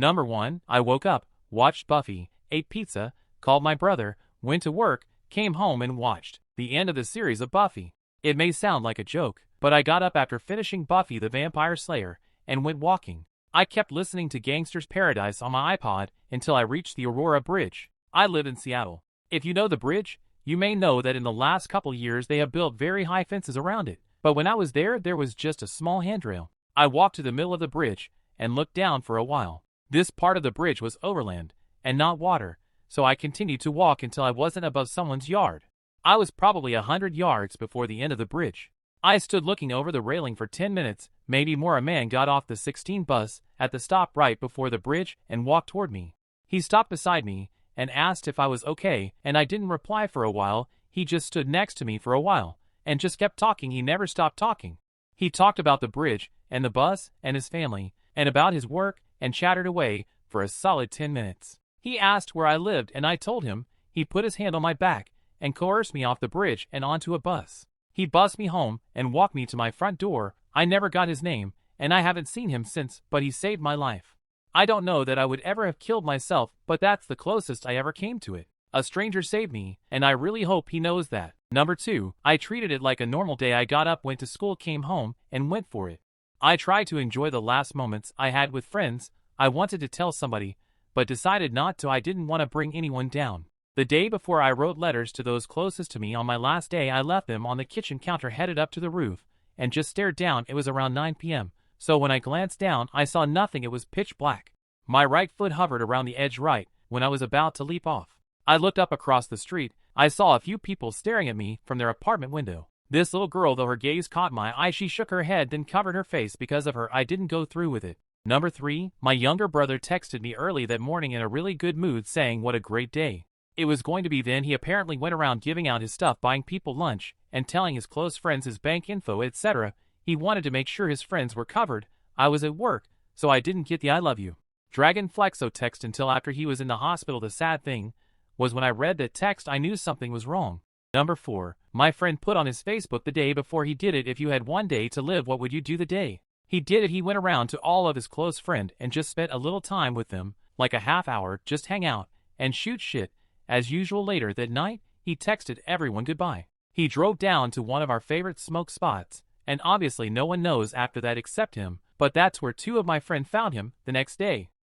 Number 1. I woke up, watched Buffy, ate pizza, called my brother, went to work, came home and watched the end of the series of Buffy. It may sound like a joke, but I got up after finishing Buffy the Vampire Slayer and went walking. I kept listening to Gangster's Paradise on my iPod until I reached the Aurora Bridge. I live in Seattle. If you know the bridge, you may know that in the last couple years they have built very high fences around it. But when I was there was just a small handrail. I walked to the middle of the bridge and looked down for a while. This part of the bridge was overland and not water, so I continued to walk until I wasn't above someone's yard. I was probably 100 yards before the end of the bridge. I stood looking over the railing for 10 minutes, maybe more. A man got off the 16 bus at the stop right before the bridge and walked toward me. He stopped beside me and asked if I was okay, and I didn't reply for a while. He just stood next to me for a while and just kept talking. He never stopped talking. He talked about the bridge and the bus and his family and about his work and chattered away for a solid 10 minutes. He asked where I lived and I told him. He put his hand on my back and coerced me off the bridge and onto a bus. He bussed me home and walked me to my front door. I never got his name, and I haven't seen him since, but he saved my life. I don't know that I would ever have killed myself, but that's the closest I ever came to it. A stranger saved me, and I really hope he knows that. Number 2. I treated it like a normal day. I got up, went to school, came home, and went for it. I tried to enjoy the last moments I had with friends. I wanted to tell somebody, but decided not to. I didn't want to bring anyone down. The day before, I wrote letters to those closest to me. On my last day, I left them on the kitchen counter, headed up to the roof, and just stared down. It was around 9 p.m., so when I glanced down, I saw nothing. It was pitch black. My right foot hovered around the edge right when I was about to leap off. I looked up across the street. I saw a few people staring at me from their apartment window. This little girl, though, her gaze caught my eye. She shook her head, then covered her face. Because of her, I didn't go through with it. Number 3. My younger brother texted me early that morning in a really good mood, saying what a great day it was going to be. Then he apparently went around giving out his stuff, buying people lunch, and telling his close friends his bank info, etc. He wanted to make sure his friends were covered. I was at work, so I didn't get the I love you Dragon Flexo text until after he was in the hospital. The sad thing was when I read that text, I knew something was wrong. Number 4. My friend put on his Facebook the day before he did it, if you had one day to live, what would you do the day he did it? He went around to all of his close friends and just spent a little time with them, like a half hour, just hang out and shoot shit. As usual, later that night, he texted everyone goodbye. He drove down to one of our favorite smoke spots, and obviously no one knows after that except him, but that's where 2 of my friends found him the next day.